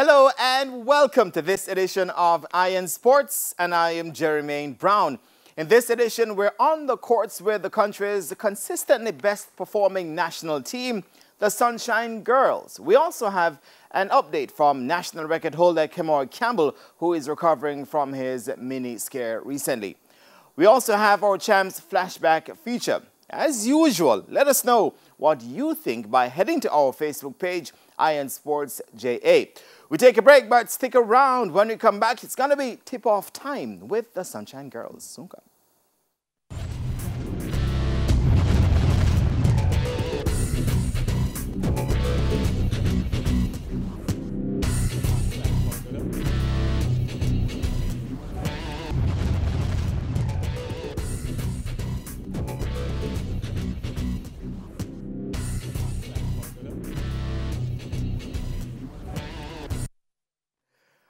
Hello and welcome to this edition of Iron Sports, and I am Jermaine Brown. In this edition, we're on the courts with the country's consistently best performing national team, the Sunshine Girls. We also have an update from national record holder Kemore Campbell, who is recovering from his mini scare recently. We also have our Champs Flashback feature. As usual, let us know what you think by heading to our Facebook page, Iron Sports JA. We take a break, but stick around. When we come back, it's going to be tip-off time with the Sunshine Girls. Soon come.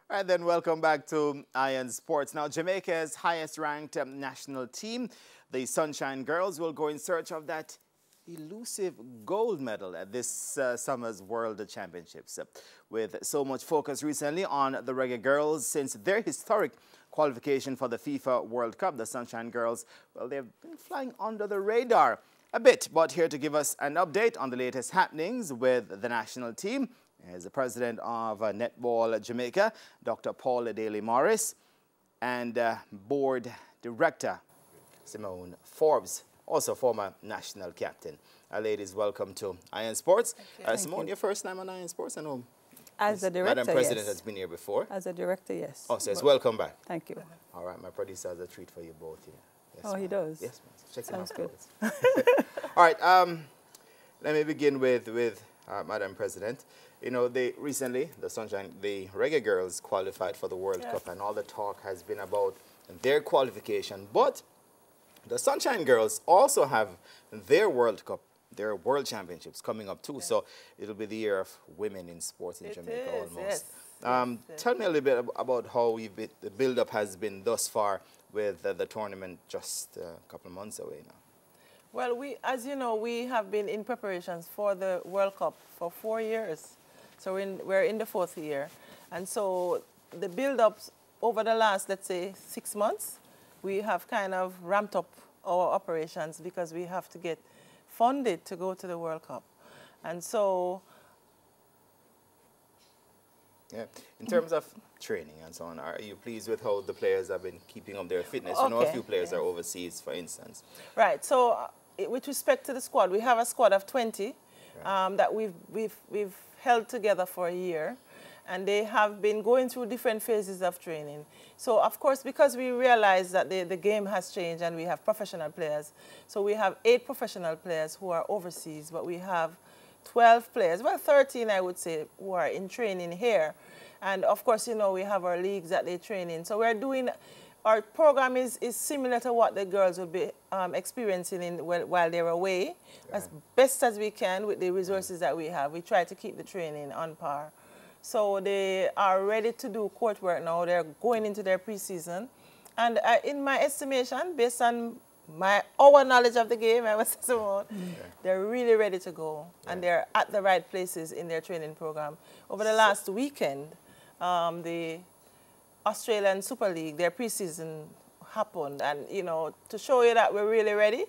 All right, then welcome back to Iron Sports. Now, Jamaica's highest-ranked national team, the Sunshine Girls, will go in search of that elusive gold medal at this summer's World Championships. With so much focus recently on the Reggae Girls since their historic qualification for the FIFA World Cup, the Sunshine Girls, well, they've been flying under the radar a bit. But here to give us an update on the latest happenings with the national team is the president of Netball Jamaica, Dr. Paul Daly Morris, and board director Simone Forbes, also former national captain. Ladies, welcome to Iron Sports. Simone, your first time on Iron Sports, I know. As a director, Madam President yes. has been here before. As a director, yes. Oh, so it's welcome back. Thank you. All right, my producer has a treat for you both here. Yes, Oh, he does? Yes, ma'am. Check it out. Sounds good. All right, let me begin with Madam President. You know, recently, the Reggae Girls qualified for the World Cup, and all the talk has been about their qualification. But the Sunshine Girls also have their World Cup, their World Championships coming up too. So it'll be the year of women in sports in Jamaica almost. Tell me a little bit about how the build-up has been thus far with the tournament just a couple of months away now. Well, as you know, we have been in preparations for the World Cup for 4 years. So we're in the 4th year. And so the build-ups over the last, let's say, 6 months, we have kind of ramped up our operations because we have to get funded to go to the World Cup. And so... Yeah. In terms of training and so on, are you pleased with how the players have been keeping up their fitness? Okay. You know, a few players are overseas, for instance. Right. So with respect to the squad, we have a squad of 20 that we've held together for a year, and they have been going through different phases of training. So, of course, because we realize that the game has changed and we have professional players, so we have 8 professional players who are overseas, but we have 12 players, well, 13, I would say, who are in training here. And, of course, you know, we have our leagues that they train in. So we're doing... Our program is similar to what the girls will be experiencing while they're away, as best as we can with the resources that we have. We try to keep the training on par. So they are ready to do court work now. They're going into their preseason. And in my estimation, based on our knowledge of the game, I was Simone, they're really ready to go. And they're at the right places in their training program. Over the last weekend, the Australian Super League, their preseason happened, and you know, to show you that we're really ready,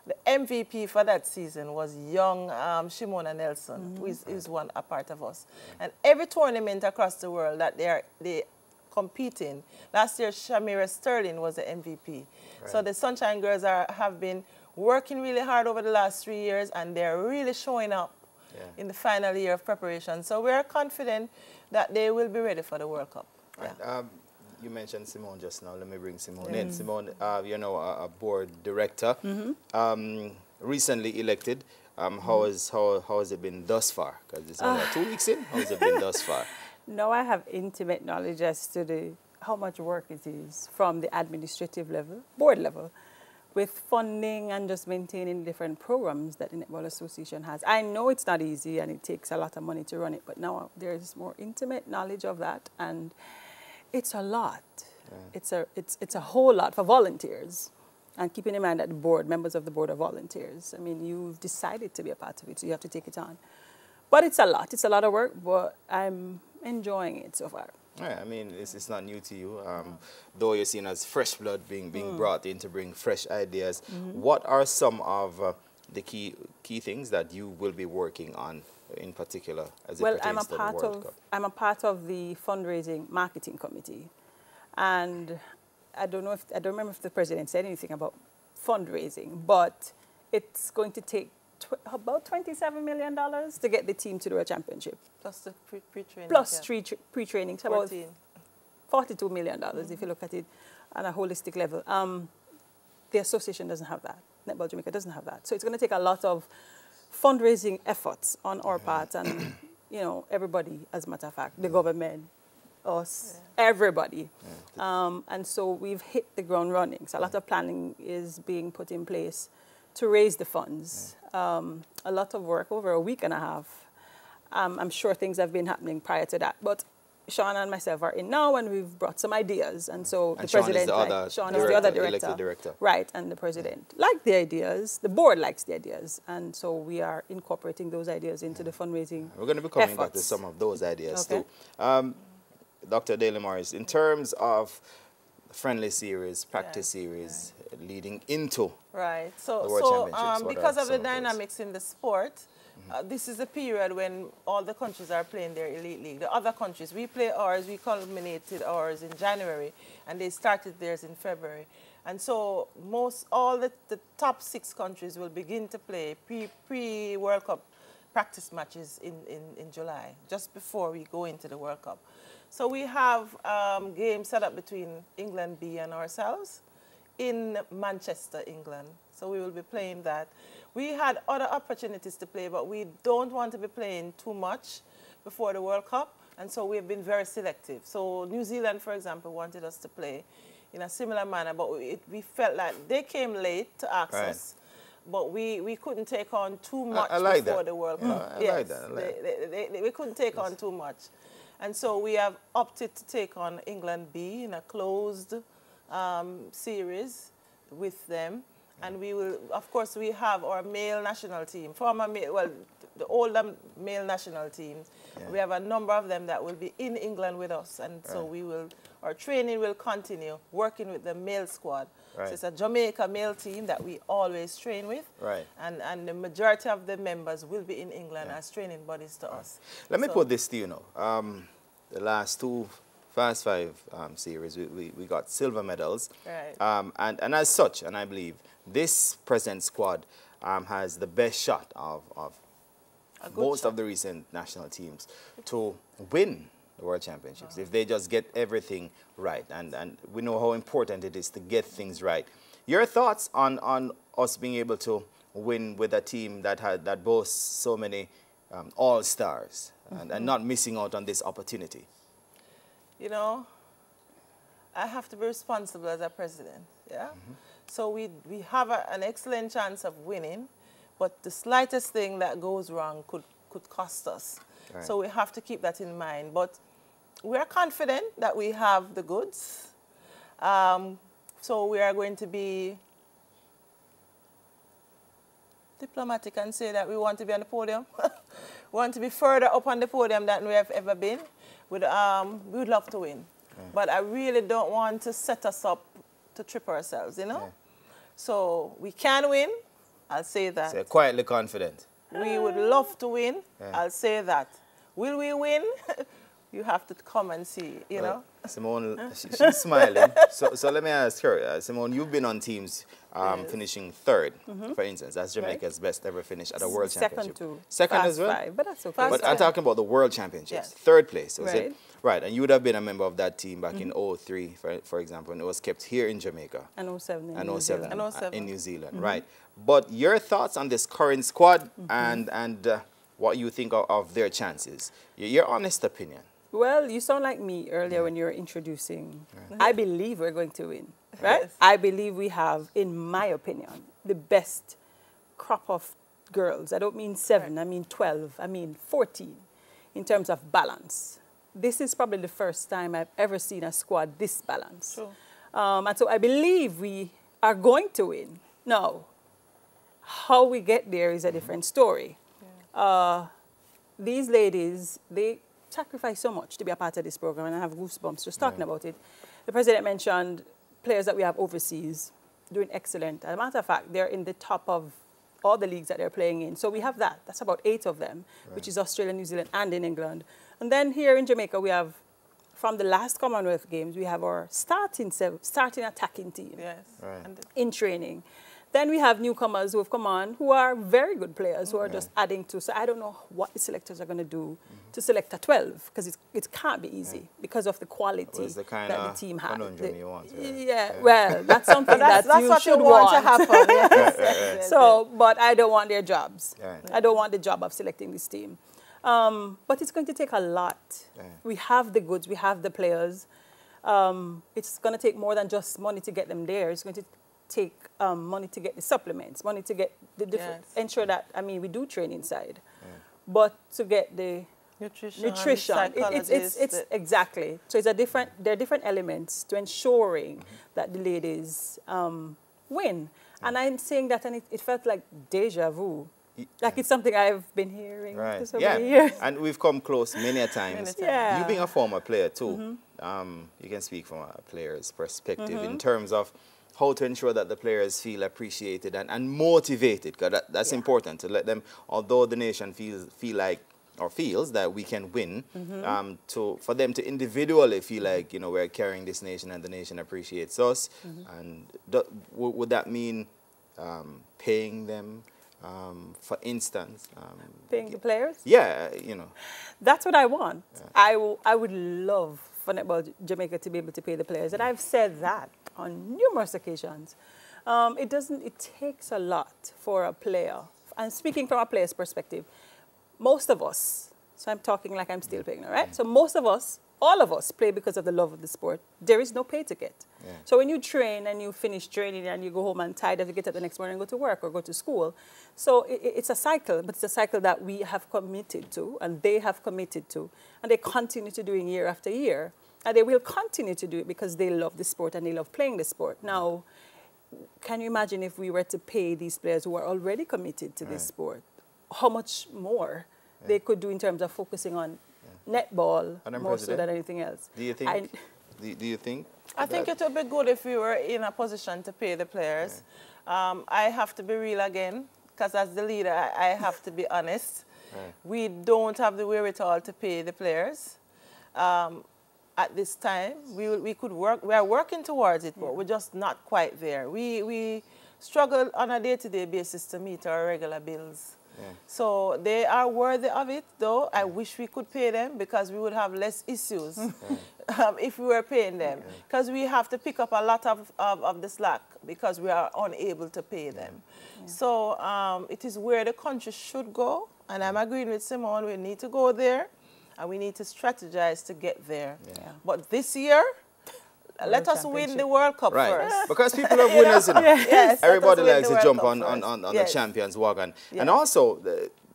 the MVP for that season was young Shimona Nelson, who is a part of us. And every tournament across the world that they compete in, last year Shamira Sterling was the MVP. So the Sunshine Girls have been working really hard over the last 3 years, and they're really showing up in the final year of preparation. So we're confident that they will be ready for the World Cup. Right. You mentioned Simone just now. Let me bring Simone in. Simone, you know, a board director, recently elected. How has it been thus far? Because it's only 2 weeks in. How has it been thus far? No, I have intimate knowledge as to how much work it is from the administrative level, board level, with funding and just maintaining different programs that the Netball Association has. I know it's not easy and it takes a lot of money to run it, but now there's more intimate knowledge of that, and it's a lot. It's a whole lot for volunteers. And keeping in mind that the board, members of the board are volunteers. I mean, you've decided to be a part of it, so you have to take it on. But it's a lot. It's a lot of work, but I'm enjoying it so far. Yeah, I mean, it's not new to you. Though you're seen as fresh blood being brought in to bring fresh ideas. What are some of the key things that you will be working on in particular as it pertains to the World Cup? I'm a part of the fundraising marketing committee, and I don't remember if the president said anything about fundraising, but it's going to take about $27 million to get the team to the World Championship. Plus the pre-training. Plus pre-training. So about 14. $42 million if you look at it on a holistic level. The association doesn't have that. Netball Jamaica doesn't have that. So it's going to take a lot of fundraising efforts on our part, and everybody, as a matter of fact, the government, us, everybody. And so we've hit the ground running. So a lot of planning is being put in place to raise the funds. A lot of work over a week and a half. I'm sure things have been happening prior to that, but Sean and myself are in now, and we've brought some ideas. And so the president, Sean is the other director. Right, and the president liked the ideas. The board likes the ideas. And so we are incorporating those ideas into the fundraising We're going to be coming back to some of those ideas too. Dr. Daly Morris, in terms of friendly series, practice series, leading into the World Championships, because of the dynamics in the sport, this is a period when all the countries are playing their elite league. The other countries, we play ours, we culminated ours in January, and they started theirs in February. And so all the top 6 countries will begin to play pre-World Cup practice matches in July, just before we go into the World Cup. So we have games set up between England B and ourselves in Manchester, England. So we will be playing that. We had other opportunities to play, but we don't want to be playing too much before the World Cup, and so we've been very selective. So New Zealand, for example, wanted us to play in a similar manner, but we felt like they came late to ask us, but we couldn't take on too much before the World Cup. I like that. We couldn't take on too much. And so we have opted to take on England B in a closed series with them. And we will, of course, we have our male national team, the older male national teams. We have a number of them that will be in England with us. And so our training will continue working with the male squad. So it's a Jamaica male team that we always train with. And the majority of the members will be in England as training buddies to us. Let me put this to you now. The last 2 Fast 5 series, we got silver medals. And as such, and I believe this present squad has the best shot of most of the recent national teams to win the World Championships if they just get everything right. And we know how important it is to get things right. Your thoughts on us being able to win with a team that boasts so many all-stars and not missing out on this opportunity? You know, I have to be responsible as a president, So we have an excellent chance of winning, but the slightest thing that goes wrong could cost us. So we have to keep that in mind. But we are confident that we have the goods. So we are going to be diplomatic and say that we want to be on the podium. We want to be further up on the podium than we have ever been. We would love to win. But I really don't want to set us up to trip ourselves, So we can win, I'll say that. So quietly confident. We would love to win, I'll say that. Will we win? You have to come and see, you know. Simone, she's smiling. So let me ask her, Simone, you've been on teams finishing 3rd, for instance. That's Jamaica's best ever finish at a World Championship. Second as well? 5, but that's okay. But I'm talking about the World Championships. 3rd place, was it? Right, and you would have been a member of that team back in 03, for example, and it was kept here in Jamaica. And 07 in New Zealand. In New Zealand, right. But your thoughts on this current squad and what you think of their chances? Your honest opinion. Well, you sound like me earlier when you were introducing. I believe we're going to win, right? I believe we have, in my opinion, the best crop of girls. I don't mean 7, I mean 12, I mean 14 in terms of balance. This is probably the first time I've ever seen a squad this balanced. And so I believe we are going to win. Now, how we get there is a different story. These ladies, sacrificed so much to be a part of this program, and I have goosebumps just talking about it. The president mentioned players that we have overseas doing excellent. As a matter of fact, they're in the top of all the leagues that they're playing in. So we have that. That's about 8 of them, which is Australia, New Zealand, and in England. And then here in Jamaica, we have, from the last Commonwealth Games, we have our starting attacking team in training. Then we have newcomers who have come on who are very good players who are just adding to. So I don't know what the selectors are going to do to select a 12 because it can't be easy because of the quality that the team has. Well, that's something that you should want to happen. Yes. So, but I don't want their jobs. I don't want the job of selecting this team. But it's going to take a lot. We have the goods. We have the players. It's going to take more than just money to get them there. It's going to take money to get the supplements, money to get the different, ensure that, I mean, we do train inside, but to get the nutrition. It's exactly. So it's there are different elements to ensuring that the ladies win. And I'm saying that, and it felt like deja vu. Like it's something I've been hearing for so many years. And we've come close many a times. You being a former player too, you can speak from a player's perspective in terms of how to ensure that the players feel appreciated and motivated, because that's important to let them, although the nation feels that we can win, for them to individually feel like, you know, we're carrying this nation and the nation appreciates us. And would that mean paying them, for instance? Paying the players? Yeah, you know. That's what I want. I would love for Netball Jamaica to be able to pay the players. And I've said that on numerous occasions. It takes a lot for a player. And speaking from a player's perspective, most of us, so I'm talking like I'm still playing, all right? So most of us, all of us play because of the love of the sport. There is no pay to get. So when you train and you finish training and you go home and tired, you get up the next morning and go to work or go to school. So it's a cycle, but it's a cycle that we have committed to and they have committed to. And they continue to do it year after year. And they will continue to do it because they love the sport and they love playing the sport. Now, can you imagine if we were to pay these players who are already committed to this sport, how much more they could do in terms of focusing on netball more so than anything else? Do you think? Do you think? I think it would be good if we were in a position to pay the players. I have to be real again, because as the leader, I have to be honest. We don't have the wherewithal to pay the players. At this time, we could work. We are working towards it, but we're just not quite there. We struggle on a day-to-day basis to meet our regular bills. So they are worthy of it, though. I wish we could pay them because we would have less issues if we were paying them. Because we have to pick up a lot of the slack because we are unable to pay them. So it is where the country should go. And I'm agreeing with Simone, we need to go there. And we need to strategize to get there. But this year, let us win the World Cup first. Because people are winners. You know? Everybody likes to jump on the champions wagon. And also,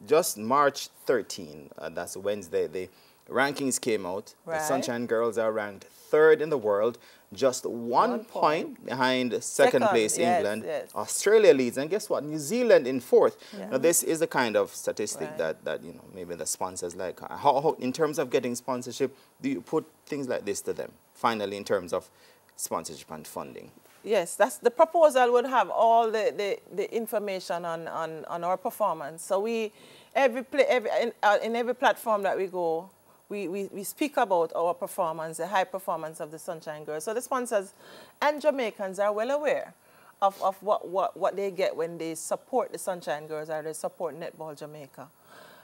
just March 13, that's Wednesday, the rankings came out. The Sunshine Girls are ranked 3rd in the world, just one point behind second place England. Australia leads, and guess what? New Zealand in 4th. Now, this is the kind of statistic that you know, maybe the sponsors like. How, in terms of getting sponsorship, do you put things like this to them? Finally, in terms of sponsorship and funding. Yes, that's the proposal would have all the information on our performance. So in every platform that we go, we speak about our performance, the high performance of the Sunshine Girls. So the sponsors and Jamaicans are well aware of what they get when they support the Sunshine Girls or they support Netball Jamaica.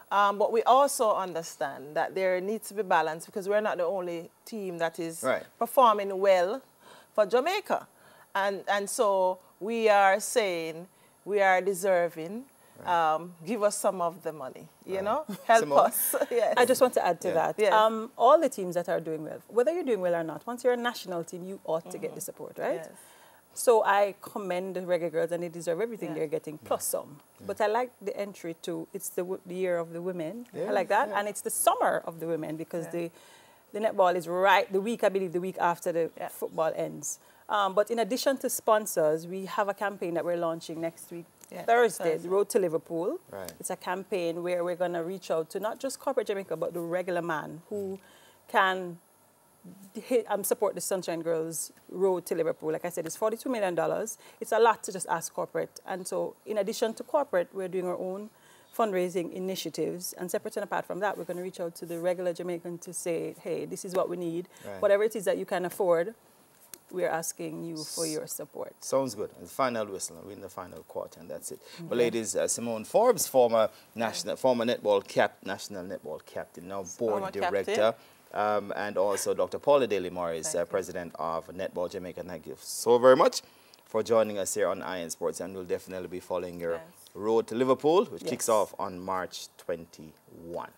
But we also understand that there needs to be balance because we're not the only team that is performing well for Jamaica. And so we are saying we are deserving. Give us some of the money, you know, help us. I just want to add to that. All the teams that are doing well, whether you're doing well or not, once you're a national team, you ought to get the support, right? So I commend the Reggae Girls, and they deserve everything they're getting, plus some. But I like the entry to, it's the year of the women. I like that. And it's the summer of the women because the netball is right, I believe the week after the football ends. But in addition to sponsors, we have a campaign that we're launching next week, Thursday, the Road to Liverpool. Right. It's a campaign where we're going to reach out to not just corporate Jamaica, but the regular man who can support the Sunshine Girls Road to Liverpool. Like I said, it's $42 million. It's a lot to just ask corporate. And so in addition to corporate, we're doing our own fundraising initiatives. And separate and apart from that, we're going to reach out to the regular Jamaican to say, hey, this is what we need. Right. Whatever it is that you can afford, we're asking you for your support. Sounds good. And the final whistle, we're in the final quarter, and that's it. Okay. But ladies, Simone Forbes, former national netball captain, now board director, and also Dr. Paula Daly Morris, president of Netball Jamaica. Thank you so very much for joining us here on Iron Sports, and we'll definitely be following your road to Liverpool, which kicks off on March 21.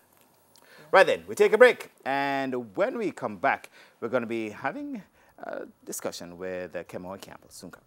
Right then, we take a break, and when we come back, we're going to be having a discussion with Kemo Campbell. Soon come.